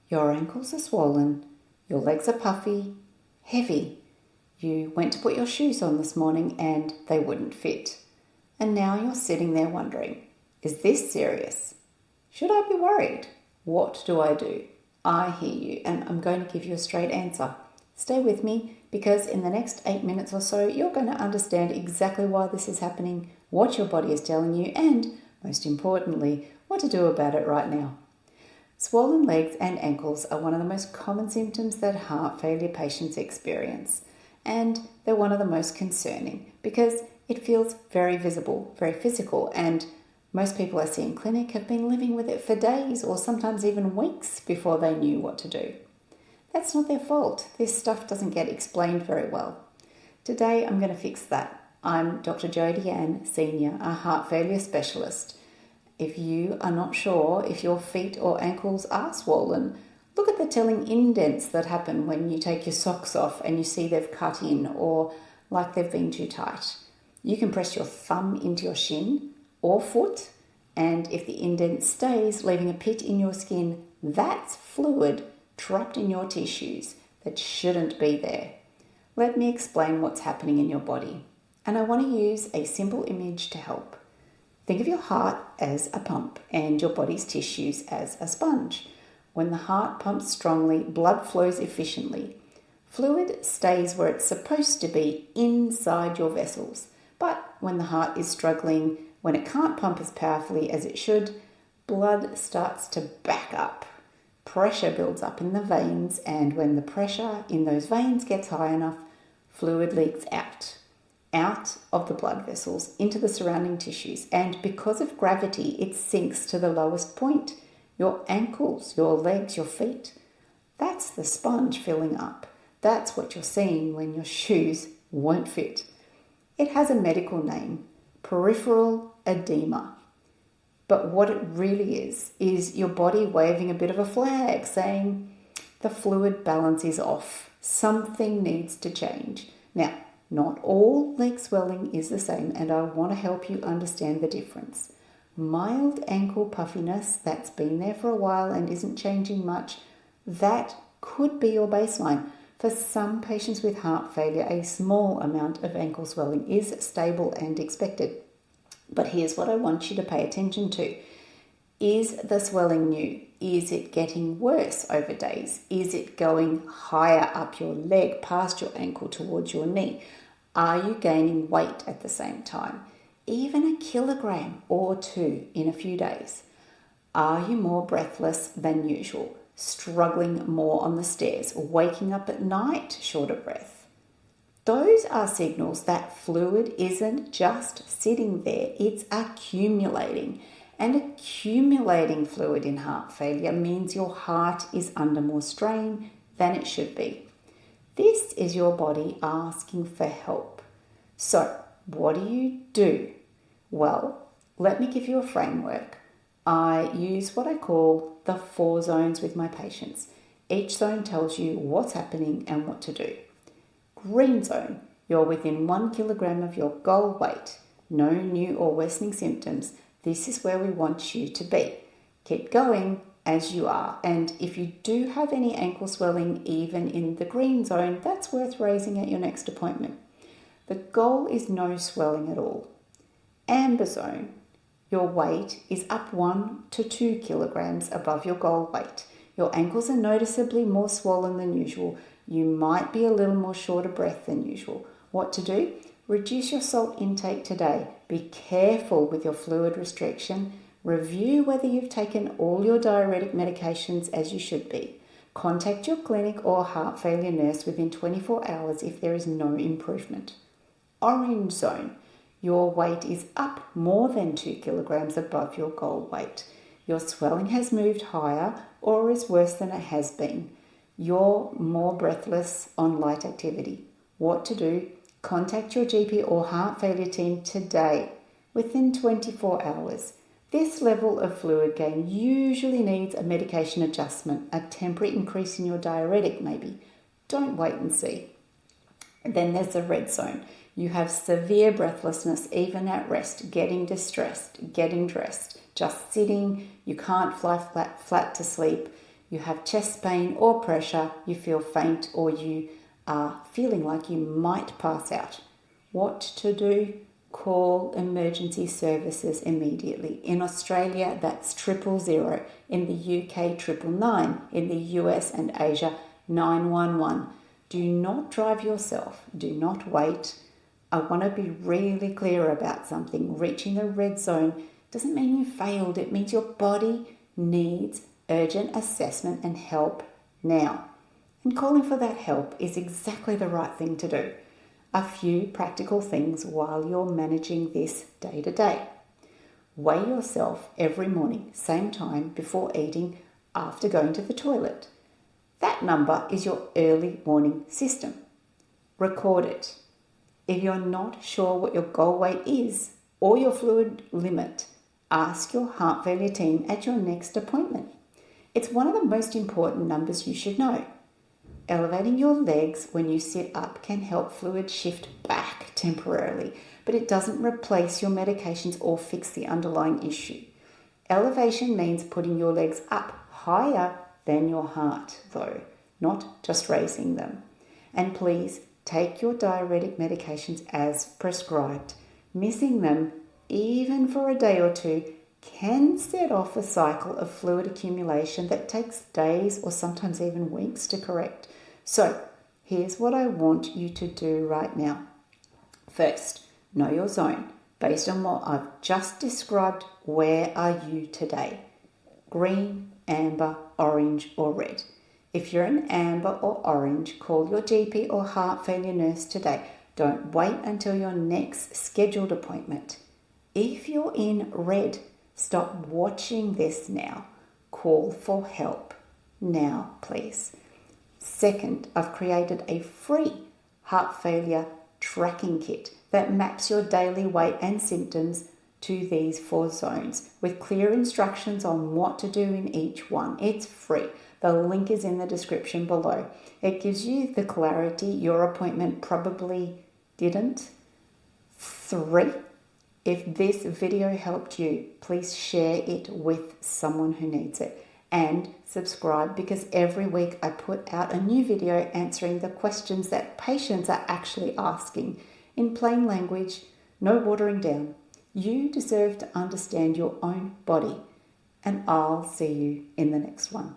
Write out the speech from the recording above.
Your ankles are swollen, your legs are puffy, heavy. You went to put your shoes on this morning and they wouldn't fit. And now you're sitting there wondering, is this serious? Should I be worried? What do I do? I hear you, and I'm going to give you a straight answer. Stay with me, because in the next 8 minutes or so, you're going to understand exactly why this is happening, what your body is telling you, and, most importantly, what to do about it right now. Swollen legs and ankles are one of the most common symptoms that heart failure patients experience, and they're one of the most concerning because it feels very visible, very physical, and most people I see in clinic have been living with it for days or sometimes even weeks before they knew what to do. That's not their fault. This stuff doesn't get explained very well. Today I'm going to fix that. I'm Dr. Jodie-Ann Senior, a heart failure specialist. If you are not sure if your feet or ankles are swollen, look at the telling indents that happen when you take your socks off and you see they've cut in or like they've been too tight. You can press your thumb into your shin or foot, and if the indent stays, leaving a pit in your skin, that's fluid trapped in your tissues that shouldn't be there. Let me explain what's happening in your body, and I want to use a simple image to help. Think of your heart as a pump and your body's tissues as a sponge. When the heart pumps strongly, blood flows efficiently. Fluid stays where it's supposed to be, inside your vessels. But when the heart is struggling, when it can't pump as powerfully as it should, blood starts to back up. Pressure builds up in the veins, and when the pressure in those veins gets high enough, fluid leaks out of the blood vessels into the surrounding tissues. And because of gravity, it sinks to the lowest point, your ankles, your legs, your feet. That's the sponge filling up. That's what you're seeing when your shoes won't fit. It has a medical name, peripheral edema. But what it really is your body waving a bit of a flag saying the fluid balance is off. Something needs to change. Now, not all leg swelling is the same, and I want to help you understand the difference. Mild ankle puffiness that's been there for a while and isn't changing much, that could be your baseline. For some patients with heart failure, a small amount of ankle swelling is stable and expected. But here's what I want you to pay attention to. Is the swelling new? Is it getting worse over days? Is it going higher up your leg, past your ankle, towards your knee? Are you gaining weight at the same time? Even a kilogram or two in a few days? Are you more breathless than usual? Struggling more on the stairs, waking up at night short of breath? Those are signals that fluid isn't just sitting there, it's accumulating. And accumulating fluid in heart failure means your heart is under more strain than it should be. This is your body asking for help. So, what do? Well, let me give you a framework. I use what I call the 4 zones with my patients. Each zone tells you what's happening and what to do. Green zone, you're within 1 kilogram of your goal weight. No new or worsening symptoms. This is where we want you to be. Keep going as you are. And if you do have any ankle swelling, even in the green zone, that's worth raising at your next appointment. The goal is no swelling at all. Amber zone, your weight is up 1 to 2 kilograms above your goal weight. Your ankles are noticeably more swollen than usual. You might be a little more short of breath than usual. What to do? Reduce your salt intake today. Be careful with your fluid restriction. Review whether you've taken all your diuretic medications as you should be. Contact your clinic or heart failure nurse within 24 hours if there is no improvement. Orange zone. Your weight is up more than 2 kilograms above your goal weight. Your swelling has moved higher or is worse than it has been. You're more breathless on light activity. What to do? Contact your GP or heart failure team today, within 24 hours. This level of fluid gain usually needs a medication adjustment, a temporary increase in your diuretic maybe. Don't wait and see. Then there's the red zone. You have severe breathlessness even at rest, getting distressed, getting dressed, just sitting. You can't fly flat to sleep. you have chest pain or pressure, you feel faint, or you are feeling like you might pass out. What to do? Call emergency services immediately. In Australia, that's 000. In the UK, 999. In the US and Asia, 911. Do not drive yourself. Do not wait. I want to be really clear about something. Reaching the red zone doesn't mean you failed. It means your body needs urgent assessment and help now. And calling for that help is exactly the right thing to do. A few practical things while you're managing this day to day. Weigh yourself every morning, same time, before eating, after going to the toilet. That number is your early warning system. Record it. If you're not sure what your goal weight is or your fluid limit, ask your heart failure team at your next appointment. It's one of the most important numbers you should know. Elevating your legs when you sit up can help fluid shift back temporarily, but it doesn't replace your medications or fix the underlying issue. Elevation means putting your legs up higher than your heart, though, not just raising them. And please take your diuretic medications as prescribed. Missing them, even for a day or two, can set off a cycle of fluid accumulation that takes days or sometimes even weeks to correct. So, here's what I want you to do right now. First, know your zone. Based on what I've just described, where are you today? Green, amber, orange, or red? If you're in amber or orange, call your GP or heart failure nurse today. Don't wait until your next scheduled appointment. If you're in red, stop watching this now. Call for help now, please. Second, I've created a free heart failure tracking kit that maps your daily weight and symptoms to these 4 zones with clear instructions on what to do in each one. It's free. The link is in the description below. It gives you the clarity your appointment probably didn't. 3, if this video helped you, please share it with someone who needs it. And subscribe, because every week I put out a new video answering the questions that patients are actually asking in plain language, no watering down. You deserve to understand your own body, and I'll see you in the next one.